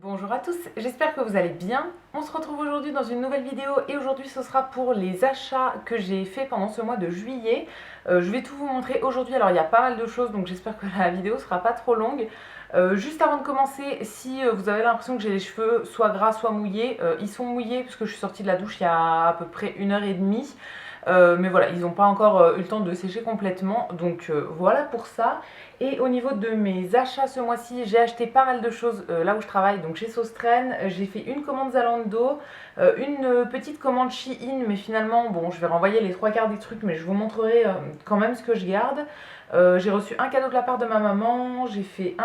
Bonjour à tous, j'espère que vous allez bien. On se retrouve aujourd'hui dans une nouvelle vidéo et aujourd'hui ce sera pour les achats que j'ai fait pendant ce mois de juillet. Je vais tout vous montrer aujourd'hui, alors il y a pas mal de choses donc j'espère que la vidéo sera pas trop longue. Juste avant de commencer, si vous avez l'impression que j'ai les cheveux soit gras soit mouillés, ils sont mouillés puisque je suis sortie de la douche il y a à peu près 1 heure et demie. Mais voilà, ils n'ont pas encore eu le temps de sécher complètement, donc voilà pour ça. Et au niveau de mes achats ce mois-ci, j'ai acheté pas mal de choses là où je travaille, donc chez Sostren. J'ai fait une commande Zalando, une petite commande Shein, mais finalement, bon, je vais renvoyer les 3 quarts des trucs, mais je vous montrerai quand même ce que je garde. J'ai reçu un cadeau de la part de ma maman, j'ai fait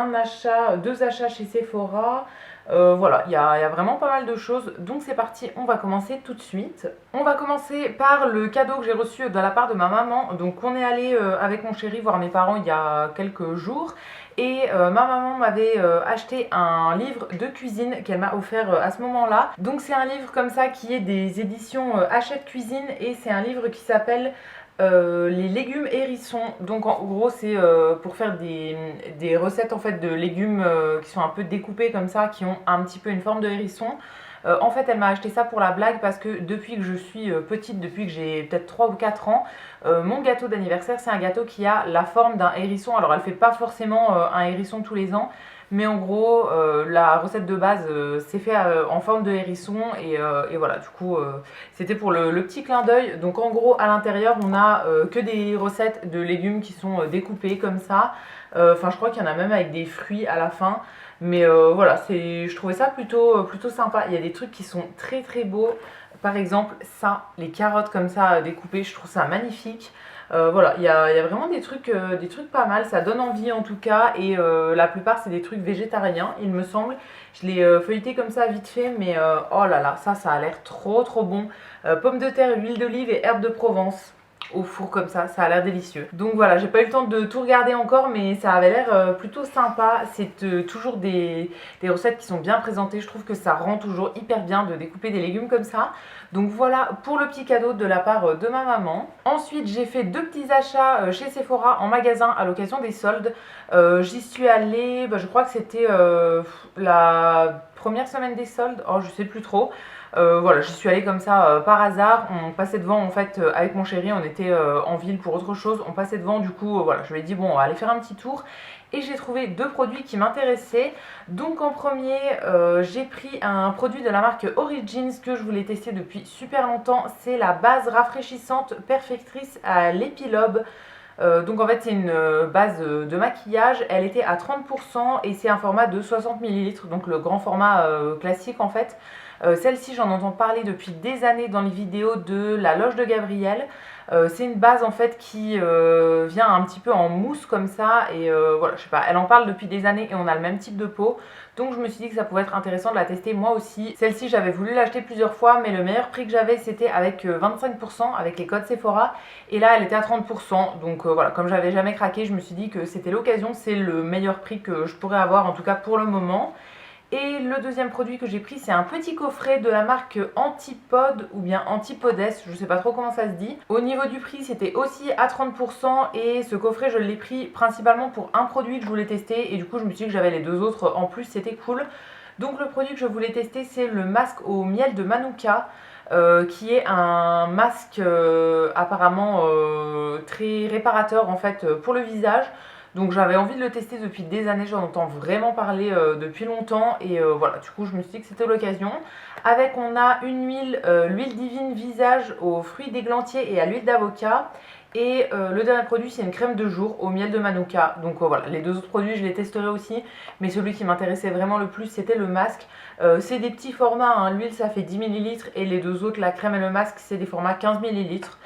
deux achats chez Sephora. Voilà, il y a vraiment pas mal de choses, donc c'est parti, on va commencer tout de suite. On va commencer par le cadeau que j'ai reçu de la part de ma maman. Donc on est allé avec mon chéri voir mes parents il y a quelques jours et ma maman m'avait acheté un livre de cuisine qu'elle m'a offert à ce moment-là. Donc c'est un livre comme ça qui est des éditions Hachette Cuisine et c'est un livre qui s'appelle les légumes hérissons. Donc en gros c'est pour faire des recettes en fait de légumes qui sont un peu découpés comme ça, qui ont un petit peu une forme de hérisson. En fait elle m'a acheté ça pour la blague parce que depuis que je suis petite, depuis que j'ai peut-être 3 ou 4 ans, mon gâteau d'anniversaire c'est un gâteau qui a la forme d'un hérisson. Alors elle fait pas forcément un hérisson tous les ans, mais en gros la recette de base c'est fait en forme de hérisson et voilà, du coup c'était pour le petit clin d'œil. Donc en gros à l'intérieur on a que des recettes de légumes qui sont découpés comme ça. Enfin je crois qu'il y en a même avec des fruits à la fin. Mais voilà, je trouvais ça plutôt sympa. Il y a des trucs qui sont très très beaux. Par exemple, ça, les carottes comme ça découpées, je trouve ça magnifique. Voilà, il y a vraiment des trucs pas mal. Ça donne envie en tout cas. Et la plupart, c'est des trucs végétariens, il me semble. Je l'ai feuilleté comme ça vite fait, mais oh là là, ça a l'air trop bon. Pommes de terre, huile d'olive et herbes de Provence au four comme ça a l'air délicieux. Donc voilà, j'ai pas eu le temps de tout regarder encore, mais ça avait l'air plutôt sympa. C'est toujours des recettes qui sont bien présentées. Je trouve que ça rend toujours hyper bien de découper des légumes comme ça. Donc voilà pour le petit cadeau de la part de ma maman. Ensuite, j'ai fait 2 petits achats chez Sephora en magasin à l'occasion des soldes. J'y suis allée, je crois que c'était la première semaine des soldes. Oh, je sais plus trop. Voilà, j'y suis allée comme ça par hasard. On passait devant en fait avec mon chéri, on était en ville pour autre chose. On passait devant, du coup, voilà, je lui ai dit bon, on va aller faire un petit tour. Et j'ai trouvé 2 produits qui m'intéressaient. Donc en premier, j'ai pris un produit de la marque Origins que je voulais tester depuis super longtemps. C'est la base rafraîchissante perfectrice à l'épilobe. Donc en fait c'est une base de maquillage, elle était à 30% et c'est un format de 60 millilitres, donc le grand format classique en fait. Celle-ci j'en entends parler depuis des années dans les vidéos de la loge de Gabriel. C'est une base en fait qui vient un petit peu en mousse comme ça et voilà, je sais pas, elle en parle depuis des années et on a le même type de peau. Donc je me suis dit que ça pouvait être intéressant de la tester moi aussi. Celle-ci j'avais voulu l'acheter plusieurs fois mais le meilleur prix que j'avais c'était avec 25% avec les codes Sephora et là elle était à 30%. Donc voilà, comme j'avais jamais craqué, je me suis dit que c'était l'occasion, c'est le meilleur prix que je pourrais avoir en tout cas pour le moment. Et le deuxième produit que j'ai pris, c'est un petit coffret de la marque Antipode ou bien Antipodes, je ne sais pas trop comment ça se dit. Au niveau du prix, c'était aussi à 30% et ce coffret, je l'ai pris principalement pour un produit que je voulais tester et du coup, je me suis dit que j'avais les 2 autres en plus, c'était cool. Donc le produit que je voulais tester, c'est le masque au miel de Manuka. Qui est un masque apparemment très réparateur en fait pour le visage. Donc j'avais envie de le tester depuis des années, j'en entends vraiment parler depuis longtemps et voilà, du coup je me suis dit que c'était l'occasion. Avec on a une huile, l'huile divine visage aux fruits d'églantier et à l'huile d'avocat. Et le dernier produit c'est une crème de jour au miel de Manuka. Donc voilà, les 2 autres produits je les testerai aussi, mais celui qui m'intéressait vraiment le plus c'était le masque. C'est des petits formats, hein. L'huile ça fait 10 millilitres et les 2 autres, la crème et le masque, c'est des formats 15 millilitres.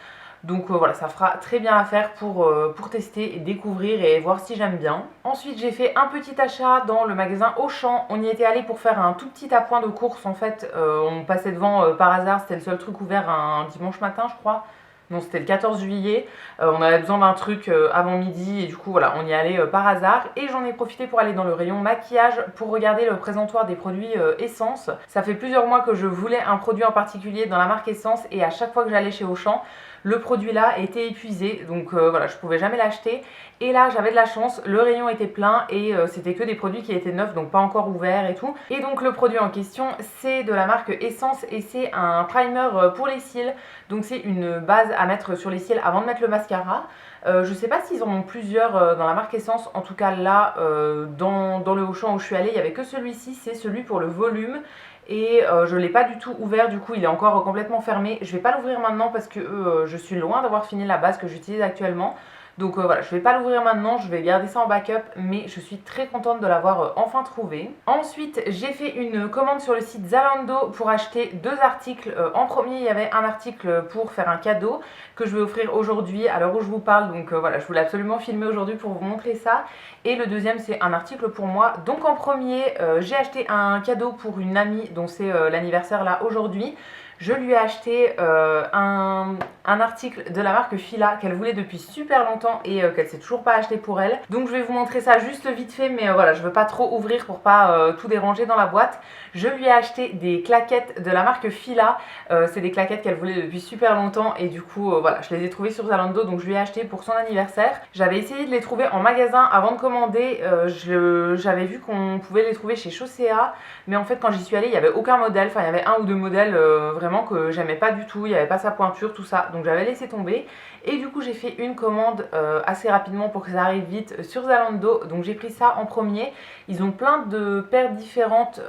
Donc voilà, ça fera très bien l'affaire pour tester et découvrir et voir si j'aime bien. Ensuite, j'ai fait un petit achat dans le magasin Auchan. On y était allé pour faire un tout petit appoint de course en fait. On passait devant par hasard, c'était le seul truc ouvert un dimanche matin, je crois. Non, c'était le 14 juillet. On avait besoin d'un truc avant midi et du coup, voilà, on y allait par hasard. Et j'en ai profité pour aller dans le rayon maquillage pour regarder le présentoir des produits Essence. Ça fait plusieurs mois que je voulais un produit en particulier dans la marque Essence et à chaque fois que j'allais chez Auchan, le produit là était épuisé, donc voilà, je pouvais jamais l'acheter. Et là j'avais de la chance, le rayon était plein et c'était que des produits qui étaient neufs, donc pas encore ouverts et tout. Et donc le produit en question c'est de la marque Essence et c'est un primer pour les cils. Donc c'est une base à mettre sur les cils avant de mettre le mascara. Je sais pas s'ils en ont plusieurs dans la marque Essence, en tout cas là dans le Auchan où je suis allée il y avait que celui-ci, c'est celui pour le volume. Et je ne l'ai pas du tout ouvert, du coup il est encore complètement fermé. Je vais pas l'ouvrir maintenant parce que je suis loin d'avoir fini la base que j'utilise actuellement. Donc voilà, je vais pas l'ouvrir maintenant, je vais garder ça en backup, mais je suis très contente de l'avoir enfin trouvé. Ensuite, j'ai fait une commande sur le site Zalando pour acheter 2 articles. En premier, il y avait un article pour faire un cadeau que je vais offrir aujourd'hui à l'heure où je vous parle. Donc voilà, je voulais absolument filmer aujourd'hui pour vous montrer ça. Et le deuxième, c'est un article pour moi. Donc en premier, j'ai acheté un cadeau pour une amie dont c'est l'anniversaire là aujourd'hui. Je lui ai acheté un article de la marque Fila qu'elle voulait depuis super longtemps et qu'elle s'est toujours pas acheté pour elle. Donc je vais vous montrer ça juste vite fait, mais voilà, je veux pas trop ouvrir pour pas tout déranger dans la boîte. Je lui ai acheté des claquettes de la marque Fila. C'est des claquettes qu'elle voulait depuis super longtemps et du coup voilà, je les ai trouvées sur Zalando, donc je lui ai acheté pour son anniversaire. J'avais essayé de les trouver en magasin avant de commander. J'avais vu qu'on pouvait les trouver chez Chaussea, mais en fait quand j'y suis allée il y avait aucun modèle. Enfin il y avait un ou deux modèles vraiment que j'aimais pas du tout, il n'y avait pas sa pointure, tout ça, donc j'avais laissé tomber. Et du coup j'ai fait une commande assez rapidement pour que ça arrive vite sur Zalando, donc j'ai pris ça en premier. Ils ont plein de paires différentes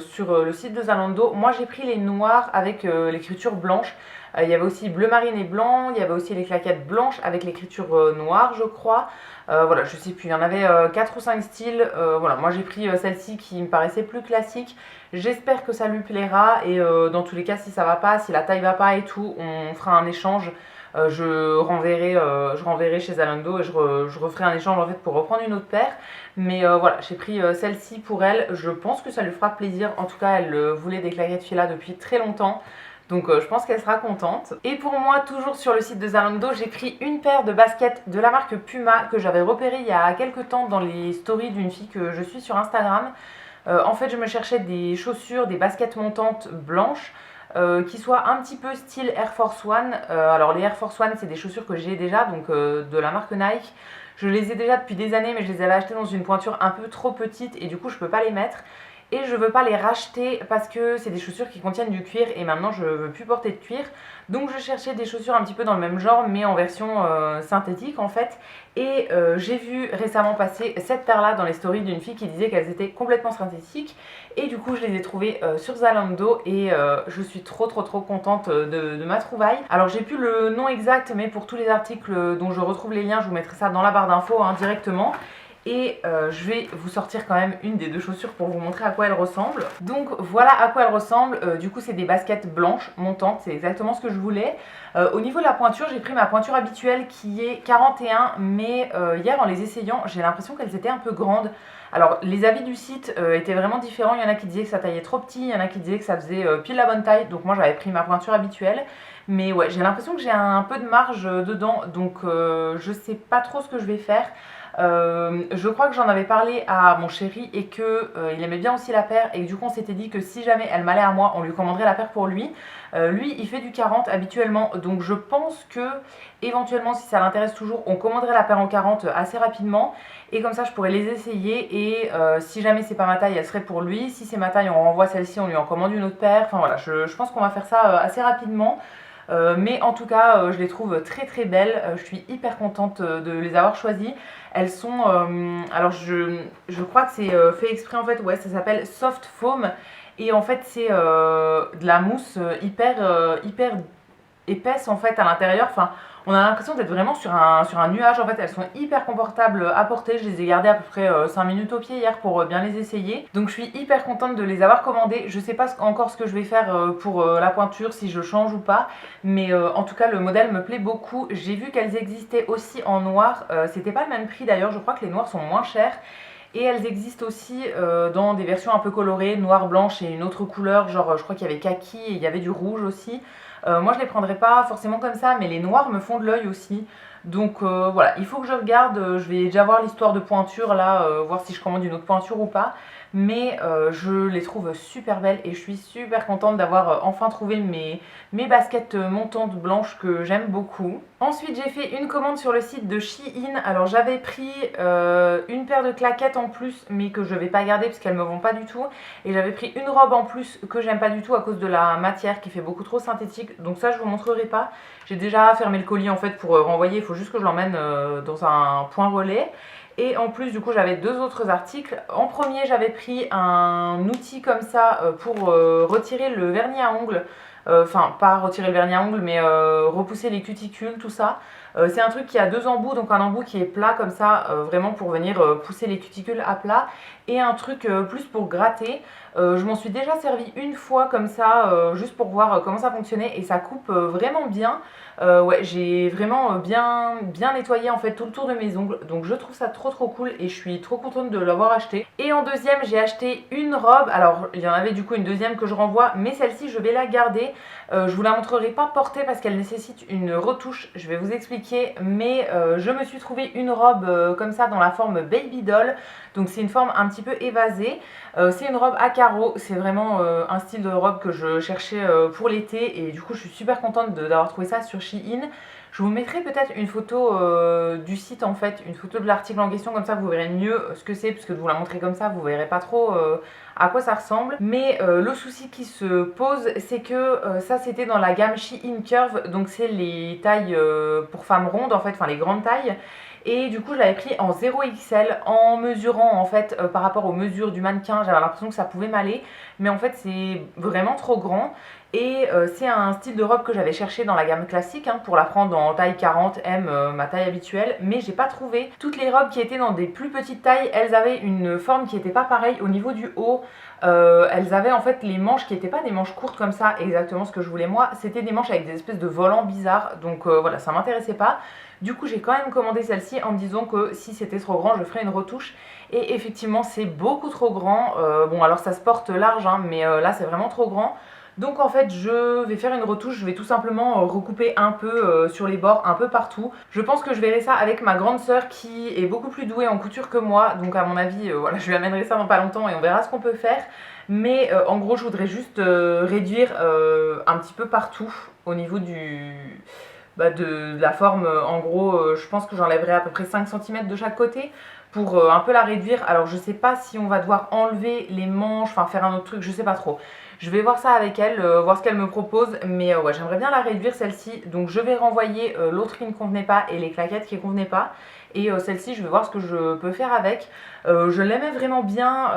sur le site de Zalando. Moi j'ai pris les noirs avec l'écriture blanche. Il y avait aussi bleu marine et blanc, il y avait aussi les claquettes blanches avec l'écriture noire je crois. Voilà, je sais plus, il y en avait 4 ou 5 styles. Voilà, moi j'ai pris celle-ci qui me paraissait plus classique. J'espère que ça lui plaira et dans tous les cas si ça va pas, si la taille va pas et tout, on fera un échange. Je renverrai chez Zalando et je referai un échange en fait pour reprendre une autre paire. Mais voilà, j'ai pris celle-ci pour elle. Je pense que ça lui fera plaisir. En tout cas, elle voulait des claquettes Fila depuis très longtemps. Donc je pense qu'elle sera contente. Et pour moi, toujours sur le site de Zalando, j'ai pris une paire de baskets de la marque Puma que j'avais repérée il y a quelques temps dans les stories d'une fille que je suis sur Instagram. En fait, je me cherchais des chaussures, des baskets montantes blanches qui soient un petit peu style Air Force One. Alors les Air Force One, c'est des chaussures que j'ai déjà, donc de la marque Nike. Je les ai déjà depuis des années, mais je les avais achetées dans une pointure un peu trop petite et du coup, je peux pas les mettre. Et je veux pas les racheter parce que c'est des chaussures qui contiennent du cuir et maintenant je veux plus porter de cuir. Donc je cherchais des chaussures un petit peu dans le même genre mais en version synthétique en fait. Et j'ai vu récemment passer cette paire là dans les stories d'une fille qui disait qu'elles étaient complètement synthétiques. Et du coup je les ai trouvées sur Zalando et je suis trop contente de ma trouvaille. Alors j'ai plus le nom exact mais pour tous les articles dont je retrouve les liens je vous mettrai ça dans la barre d'infos directement. Et je vais vous sortir quand même une des deux chaussures pour vous montrer à quoi elle ressemble. Donc voilà à quoi elle ressemble. Du coup c'est des baskets blanches montantes, c'est exactement ce que je voulais. Au niveau de la pointure, j'ai pris ma pointure habituelle qui est 41, mais hier en les essayant, j'ai l'impression qu'elles étaient un peu grandes. Alors les avis du site étaient vraiment différents, il y en a qui disaient que ça taillait trop petit, il y en a qui disaient que ça faisait pile la bonne taille, donc moi j'avais pris ma pointure habituelle. Mais ouais, j'ai l'impression que j'ai un peu de marge dedans, donc je sais pas trop ce que je vais faire. Je crois que j'en avais parlé à mon chéri et que il aimait bien aussi la paire et que du coup on s'était dit que si jamais elle m'allait à moi, on lui commanderait la paire pour lui. Lui il fait du 40 habituellement, donc je pense que éventuellement si ça l'intéresse toujours, on commanderait la paire en 40 assez rapidement et comme ça je pourrais les essayer et si jamais c'est pas ma taille, elle serait pour lui. Si c'est ma taille, on renvoie celle-ci, on lui en commande une autre paire. Enfin voilà, je pense qu'on va faire ça assez rapidement. Mais en tout cas, je les trouve très belles. Je suis hyper contente de les avoir choisies. Elles sont, alors je crois que c'est fait exprès en fait, ouais, ça s'appelle Soft Foam. Et en fait, c'est de la mousse hyper épaisse en fait à l'intérieur. Enfin, on a l'impression d'être vraiment sur un nuage. En fait, elles sont hyper confortables à porter. Je les ai gardées à peu près 5 minutes au pied hier pour bien les essayer. Donc je suis hyper contente de les avoir commandées. Je sais pas encore ce que je vais faire pour la pointure, si je change ou pas. Mais en tout cas, le modèle me plaît beaucoup. J'ai vu qu'elles existaient aussi en noir. C'était pas le même prix d'ailleurs. Je crois que les noirs sont moins chers. Et elles existent aussi dans des versions un peu colorées, noir, blanche et une autre couleur. Genre, je crois qu'il y avait kaki et il y avait du rouge aussi. Moi je les prendrai pas forcément comme ça, mais les noirs me font de l'œil aussi. Donc voilà, il faut que je regarde, je vais déjà voir l'histoire de pointure là, voir si je commande une autre pointure ou pas. mais je les trouve super belles et je suis super contente d'avoir enfin trouvé mes baskets montantes blanches que j'aime beaucoup. Ensuite j'ai fait une commande sur le site de Shein. Alors j'avais pris une paire de claquettes en plus mais que je vais pas garder parce qu'elles me vont pas du tout, et j'avais pris une robe en plus que j'aime pas du tout à cause de la matière qui fait beaucoup trop synthétique, donc ça je vous montrerai pas. J'ai déjà fermé le colis en fait pour renvoyer, il faut juste que je l'emmène dans un point relais. Et en plus du coup j'avais deux autres articles. En premier j'avais pris un outil comme ça pour retirer le vernis à ongles. Enfin pas retirer le vernis à ongles mais repousser les cuticules, tout ça. C'est un truc qui a deux embouts, donc un embout qui est plat comme ça, vraiment pour venir pousser les cuticules à plat, et un truc plus pour gratter. Je m'en suis déjà servi une fois comme ça, juste pour voir comment ça fonctionnait, et ça coupe vraiment bien. Ouais, j'ai vraiment bien nettoyé en fait tout le tour de mes ongles, donc je trouve ça trop cool et je suis trop contente de l'avoir acheté. Et en deuxième j'ai acheté une robe. Alors il y en avait du coup une deuxième que je renvoie, mais celle-ci je vais la garder. Je vous la montrerai pas portée parce qu'elle nécessite une retouche, je vais vous expliquer, mais je me suis trouvé une robe comme ça dans la forme baby doll, donc c'est une forme un petit peu évasée. C'est une robe à carreaux, c'est vraiment un style de robe que je cherchais pour l'été, et du coup je suis super contente d'avoir trouvé ça sur Shein. Je vous mettrai peut-être une photo du site en fait, une photo de l'article en question, comme ça vous verrez mieux ce que c'est, puisque de vous la montrer comme ça vous verrez pas trop à quoi ça ressemble. Mais le souci qui se pose, c'est que ça c'était dans la gamme Shein Curve, donc c'est les tailles pour femmes rondes en fait, enfin les grandes tailles. Et du coup je l'avais pris en 0XL en mesurant en fait par rapport aux mesures du mannequin, j'avais l'impression que ça pouvait m'aller, mais en fait c'est vraiment trop grand. Et c'est un style de robe que j'avais cherché dans la gamme classique hein, pour la prendre en taille 40 M, ma taille habituelle, mais j'ai pas trouvé. Toutes les robes qui étaient dans des plus petites tailles, elles avaient une forme qui était pas pareille au niveau du haut. Elles avaient en fait les manches qui n'étaient pas des manches courtes comme ça, exactement ce que je voulais moi, c'était des manches avec des espèces de volants bizarres, donc voilà, ça m'intéressait pas. Du coup j'ai quand même commandé celle-ci en me disant que si c'était trop grand je ferais une retouche, et effectivement c'est beaucoup trop grand. Bon alors ça se porte large hein, mais là c'est vraiment trop grand. Donc en fait je vais faire une retouche, je vais tout simplement recouper un peu sur les bords, un peu partout. Je pense que je verrai ça avec ma grande sœur qui est beaucoup plus douée en couture que moi, donc à mon avis voilà, je lui amènerai ça dans pas longtemps et on verra ce qu'on peut faire. Mais en gros je voudrais juste réduire un petit peu partout au niveau de la forme. En gros je pense que j'enlèverai à peu près 5 cm de chaque côté pour un peu la réduire. Alors je sais pas si on va devoir enlever les manches, enfin faire un autre truc, je sais pas trop. Je vais voir ça avec elle, voir ce qu'elle me propose, mais ouais, j'aimerais bien la réduire celle-ci. Donc je vais renvoyer l'autre qui ne convenait pas et les claquettes qui ne convenaient pas. Et celle-ci, je vais voir ce que je peux faire avec. Je l'aimais vraiment bien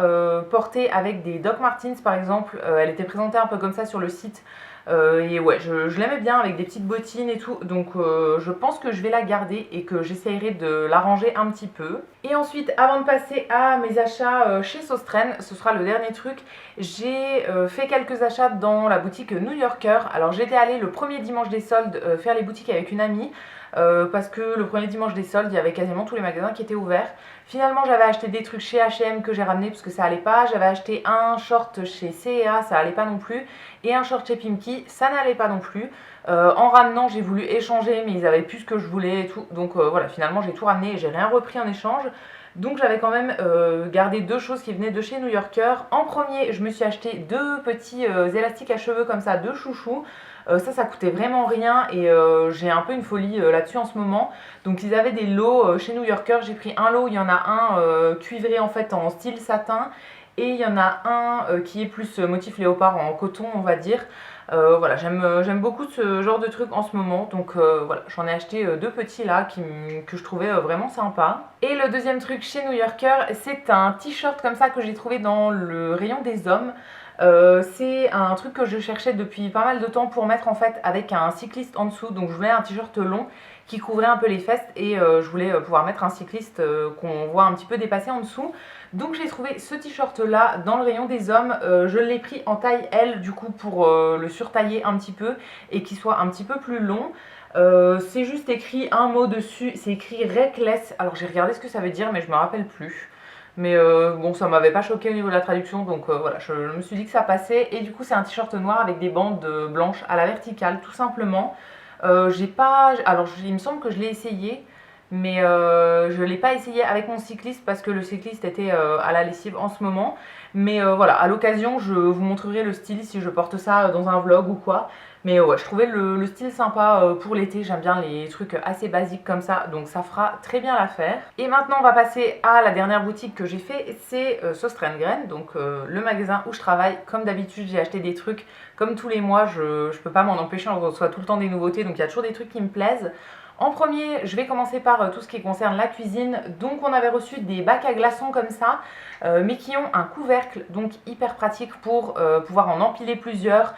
portée avec des Doc Martens par exemple. Elle était présentée un peu comme ça sur le site. Et ouais, je l'aimais bien avec des petites bottines et tout, donc je pense que je vais la garder et que j'essayerai de l'arranger un petit peu. Et ensuite, avant de passer à mes achats chez Sostren, ce sera le dernier truc, j'ai fait quelques achats dans la boutique New Yorker. Alors j'étais allée le premier dimanche des soldes faire les boutiques avec une amie. Parce que le premier dimanche des soldes, il y avait quasiment tous les magasins qui étaient ouverts. Finalement, j'avais acheté des trucs chez H&M que j'ai ramené parce que ça allait pas. J'avais acheté un short chez C&A, ça allait pas non plus. Et un short chez Pimki, ça n'allait pas non plus. En ramenant, j'ai voulu échanger, mais ils avaient plus ce que je voulais et tout. Donc voilà, finalement, j'ai tout ramené et j'ai rien repris en échange. Donc j'avais quand même gardé deux choses qui venaient de chez New Yorker. En premier, je me suis acheté deux petits élastiques à cheveux comme ça, deux chouchous. Ça coûtait vraiment rien et j'ai un peu une folie là-dessus en ce moment. Donc ils avaient des lots chez New Yorker, j'ai pris un lot, il y en a un cuivré en fait en style satin, et il y en a un qui est plus motif léopard en coton on va dire. Voilà, j'aime beaucoup ce genre de truc en ce moment, donc voilà, j'en ai acheté deux petits là que je trouvais vraiment sympa. Et le deuxième truc chez New Yorker, c'est un t-shirt comme ça que j'ai trouvé dans le rayon des hommes. C'est un truc que je cherchais depuis pas mal de temps pour mettre en fait avec un cycliste en dessous, donc je voulais un t-shirt long qui couvrait un peu les fesses et je voulais pouvoir mettre un cycliste qu'on voit un petit peu dépasser en dessous. Donc j'ai trouvé ce t-shirt là dans le rayon des hommes, je l'ai pris en taille L du coup pour le surtailler un petit peu et qu'il soit un petit peu plus long. C'est juste écrit un mot dessus, c'est écrit Reckless, alors j'ai regardé ce que ça veut dire mais je me rappelle plus. Mais bon, ça m'avait pas choqué au niveau de la traduction, donc voilà, je me suis dit que ça passait. Et du coup c'est un t-shirt noir avec des bandes blanches à la verticale tout simplement. J'ai pas... Alors il me semble que je l'ai essayé, mais je ne l'ai pas essayé avec mon cycliste parce que le cycliste était à la lessive en ce moment. Mais voilà, à l'occasion, je vous montrerai le style si je porte ça dans un vlog ou quoi. Mais ouais, je trouvais le style sympa pour l'été. J'aime bien les trucs assez basiques comme ça, donc ça fera très bien l'affaire. Et maintenant, on va passer à la dernière boutique que j'ai fait, c'est Søstrene, donc le magasin où je travaille. Comme d'habitude, j'ai acheté des trucs comme tous les mois. Je peux pas m'en empêcher, on reçoit tout le temps des nouveautés, donc il y a toujours des trucs qui me plaisent. En premier, je vais commencer par tout ce qui concerne la cuisine. Donc on avait reçu des bacs à glaçons comme ça, mais qui ont un couvercle, donc hyper pratique pour pouvoir en empiler plusieurs,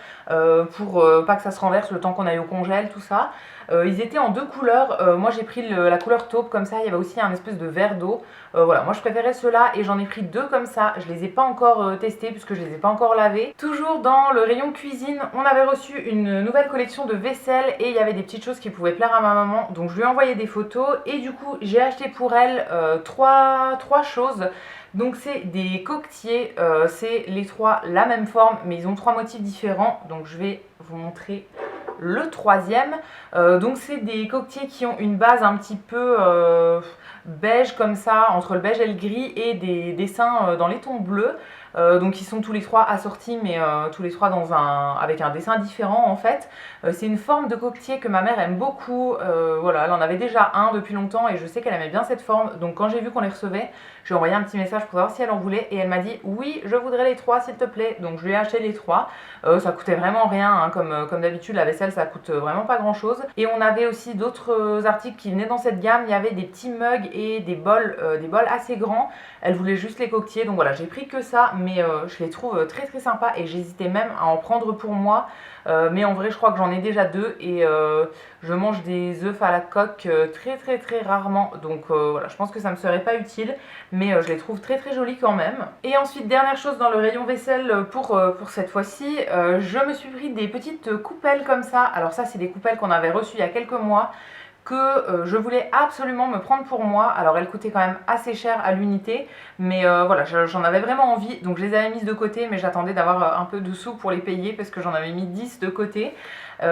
pour pas que ça se renverse le temps qu'on aille au congèle, tout ça. Ils étaient en deux couleurs, moi j'ai pris la couleur taupe comme ça, il y avait aussi un espèce de verre d'eau. Voilà, moi je préférais ceux-là et j'en ai pris deux comme ça. Je les ai pas encore testés puisque je les ai pas encore lavés. Toujours dans le rayon cuisine, on avait reçu une nouvelle collection de vaisselle et il y avait des petites choses qui pouvaient plaire à ma maman. Donc je lui ai envoyé des photos et du coup j'ai acheté pour elle trois choses. Donc c'est des coquetiers, c'est les trois la même forme mais ils ont trois motifs différents. Donc je vais vous montrer le troisième. Donc c'est des coquetiers qui ont une base un petit peu beige comme ça, entre le beige et le gris, et des dessins dans les tons bleus. Donc ils sont tous les trois assortis, mais tous les trois avec un dessin différent en fait. C'est une forme de coquetier que ma mère aime beaucoup. Voilà, elle en avait déjà un depuis longtemps et je sais qu'elle aimait bien cette forme. Donc quand j'ai vu qu'on les recevait, j'ai envoyé un petit message pour savoir si elle en voulait et elle m'a dit oui, je voudrais les trois s'il te plaît. Donc je lui ai acheté les trois. Ça coûtait vraiment rien, hein, comme d'habitude la vaisselle ça coûte vraiment pas grand chose. Et on avait aussi d'autres articles qui venaient dans cette gamme. Il y avait des petits mugs et des bols assez grands. Elle voulait juste les coquetiers, donc voilà, j'ai pris que ça, mais je les trouve très très sympas et j'hésitais même à en prendre pour moi. Mais en vrai, je crois que j'en ai déjà deux et je mange des œufs à la coque très très très rarement. Donc voilà, je pense que ça me serait pas utile, mais je les trouve très très jolis quand même. Et ensuite, dernière chose dans le rayon vaisselle pour cette fois-ci, je me suis pris des petites coupelles comme ça. Alors ça, c'est des coupelles qu'on avait reçues il y a quelques mois, que je voulais absolument me prendre pour moi. Alors elles coûtaient quand même assez cher à l'unité, mais voilà, j'en avais vraiment envie, donc je les avais mises de côté, mais j'attendais d'avoir un peu de sous pour les payer parce que j'en avais mis 10 de côté.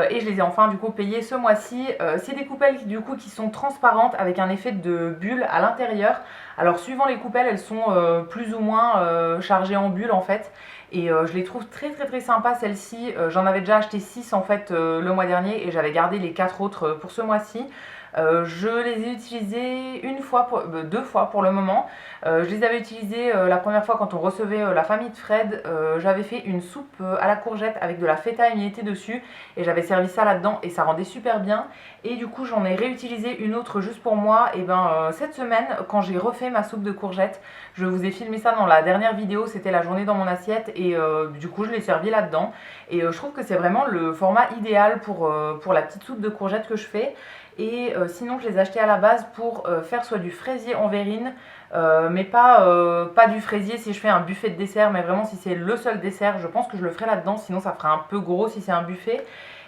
Et je les ai enfin du coup payées ce mois-ci. C'est des coupelles du coup qui sont transparentes avec un effet de bulle à l'intérieur. Alors suivant les coupelles, elles sont plus ou moins chargées en bulles en fait. Et je les trouve très très très sympas celles-ci. J'en avais déjà acheté 6 en fait le mois dernier et j'avais gardé les 4 autres pour ce mois-ci. Je les ai utilisées deux fois pour le moment. Je les avais utilisées la première fois quand on recevait la famille de Fred. J'avais fait une soupe à la courgette avec de la feta émiettée dessus et j'avais servi ça là-dedans et ça rendait super bien. Et du coup j'en ai réutilisé une autre juste pour moi. Et cette semaine, quand j'ai refait ma soupe de courgette, je vous ai filmé ça dans la dernière vidéo, c'était la journée dans mon assiette et du coup je l'ai servi là-dedans. Et je trouve que c'est vraiment le format idéal pour la petite soupe de courgette que je fais. Et sinon je les ai achetés à la base pour faire soit du fraisier en verrine, mais pas du fraisier si je fais un buffet de dessert, mais vraiment si c'est le seul dessert, je pense que je le ferai là-dedans, sinon ça fera un peu gros si c'est un buffet.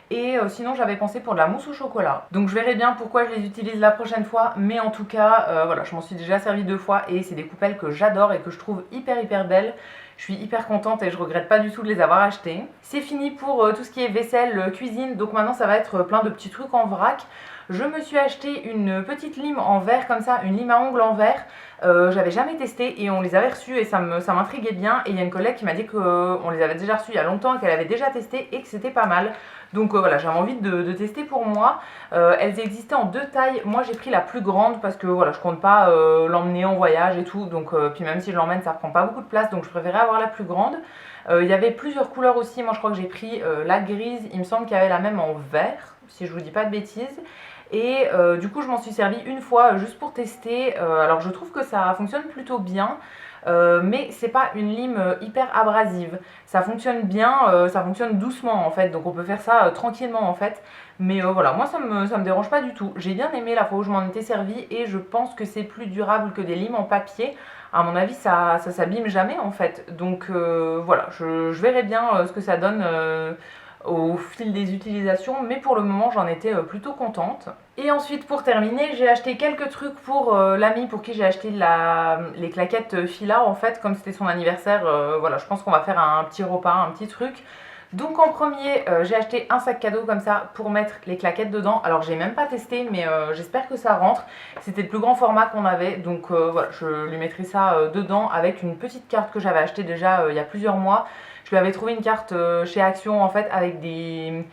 Et sinon j'avais pensé pour de la mousse au chocolat. Donc je verrai bien pourquoi je les utilise la prochaine fois, mais en tout cas voilà, je m'en suis déjà servi 2 fois et c'est des coupelles que j'adore et que je trouve hyper belles. Je suis hyper contente et je regrette pas du tout de les avoir achetées. C'est fini pour tout ce qui est vaisselle, cuisine, donc maintenant ça va être plein de petits trucs en vrac. Je me suis acheté une petite lime en verre comme ça, une lime à ongles en verre. J'avais jamais testé et on les avait reçus et ça m'intriguait bien. Et il y a une collègue qui m'a dit qu'on les avait déjà reçus il y a longtemps et qu'elle avait déjà testé et que c'était pas mal. Donc voilà, j'avais envie de tester pour moi. Elles existaient en 2 tailles. Moi j'ai pris la plus grande parce que voilà, je compte pas l'emmener en voyage et tout. Donc puis même si je l'emmène, ça prend pas beaucoup de place, donc je préférais avoir la plus grande. Il y avait plusieurs couleurs aussi. Moi je crois que j'ai pris la grise. Il me semble qu'il y avait la même en vert, si je vous dis pas de bêtises. Et du coup je m'en suis servi une fois juste pour tester. Alors je trouve que ça fonctionne plutôt bien, mais c'est pas une lime hyper abrasive. Ça fonctionne bien, ça fonctionne doucement en fait, donc on peut faire ça tranquillement en fait. Mais voilà, moi ça me dérange pas du tout. J'ai bien aimé la fois où je m'en étais servi et je pense que c'est plus durable que des limes en papier. À mon avis ça s'abîme jamais en fait. Donc voilà, je verrai bien ce que ça donne au fil des utilisations, mais pour le moment j'en étais plutôt contente. Et ensuite pour terminer, j'ai acheté quelques trucs pour l'ami pour qui j'ai acheté les claquettes Fila en fait, comme c'était son anniversaire, voilà, je pense qu'on va faire un petit repas, un petit truc. Donc en premier, j'ai acheté un sac cadeau comme ça pour mettre les claquettes dedans. Alors j'ai même pas testé, mais j'espère que ça rentre. C'était le plus grand format qu'on avait, donc voilà, je lui mettrai ça dedans avec une petite carte que j'avais achetée déjà il y a plusieurs mois. Je lui avais trouvé une carte chez Action en fait avec des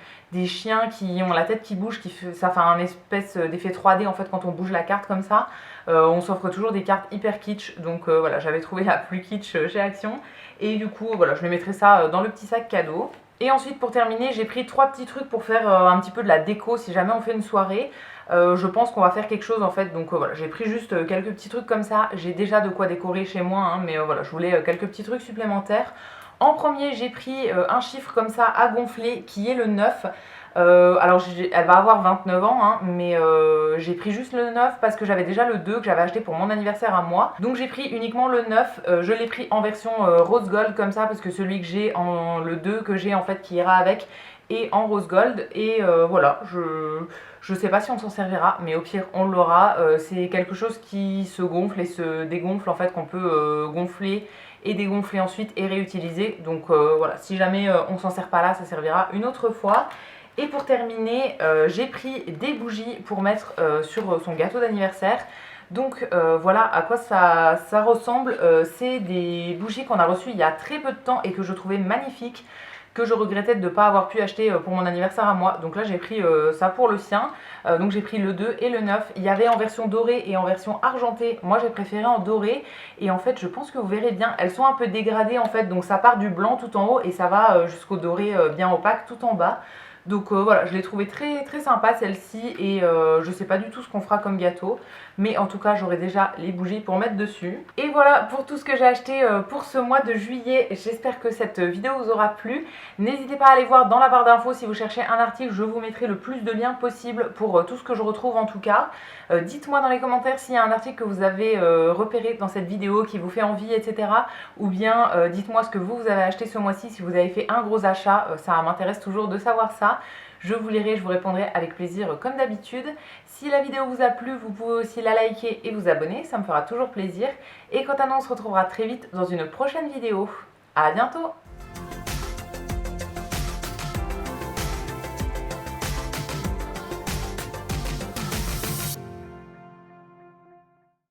chiens qui ont la tête qui bouge, ça fait un espèce d'effet 3D en fait quand on bouge la carte comme ça. On s'offre toujours des cartes hyper kitsch, donc voilà, j'avais trouvé la plus kitsch chez Action. Et du coup, voilà, je lui mettrai ça dans le petit sac cadeau. Et ensuite, pour terminer, j'ai pris 3 petits trucs pour faire un petit peu de la déco si jamais on fait une soirée. Je pense qu'on va faire quelque chose en fait, donc voilà, j'ai pris juste quelques petits trucs comme ça. J'ai déjà de quoi décorer chez moi, hein, mais voilà, je voulais quelques petits trucs supplémentaires. En premier, j'ai pris un chiffre comme ça à gonfler qui est le 9. Alors elle va avoir 29 ans, hein, mais j'ai pris juste le 9 parce que j'avais déjà le 2 que j'avais acheté pour mon anniversaire à moi. Donc j'ai pris uniquement le 9, je l'ai pris en version rose gold comme ça parce que celui que j'ai, le 2 que j'ai en fait qui ira avec, est en rose gold. Et voilà, je sais pas si on s'en servira, mais au pire on l'aura. C'est quelque chose qui se gonfle et se dégonfle en fait, qu'on peut gonfler et dégonfler ensuite et réutiliser. Donc voilà, si jamais on s'en sert pas là, ça servira une autre fois. Et pour terminer, j'ai pris des bougies pour mettre sur son gâteau d'anniversaire. Donc voilà à quoi ça ressemble. C'est des bougies qu'on a reçues il y a très peu de temps et que je trouvais magnifiques, que je regrettais de ne pas avoir pu acheter pour mon anniversaire à moi. Donc là j'ai pris ça pour le sien. Donc j'ai pris le 2 et le 9. Il y avait en version dorée et en version argentée. Moi j'ai préféré en doré. Et en fait je pense que vous verrez bien, elles sont un peu dégradées en fait. Donc ça part du blanc tout en haut et ça va jusqu'au doré bien opaque tout en bas. Donc voilà, je l'ai trouvé très très sympa celle-ci et je sais pas du tout ce qu'on fera comme gâteau, mais en tout cas j'aurai déjà les bougies pour mettre dessus. Et voilà pour tout ce que j'ai acheté pour ce mois de juillet. J'espère que cette vidéo vous aura plu. N'hésitez pas à aller voir dans la barre d'infos si vous cherchez un article, je vous mettrai le plus de liens possible pour tout ce que je retrouve en tout cas. Dites-moi dans les commentaires s'il y a un article que vous avez repéré dans cette vidéo qui vous fait envie, etc. Ou bien dites-moi ce que vous avez acheté ce mois-ci, si vous avez fait un gros achat, ça m'intéresse toujours de savoir ça. Je vous lirai, je vous répondrai avec plaisir comme d'habitude. Si la vidéo vous a plu, vous pouvez aussi la liker et vous abonner, ça me fera toujours plaisir. Et quant à nous, on se retrouvera très vite dans une prochaine vidéo. À bientôt!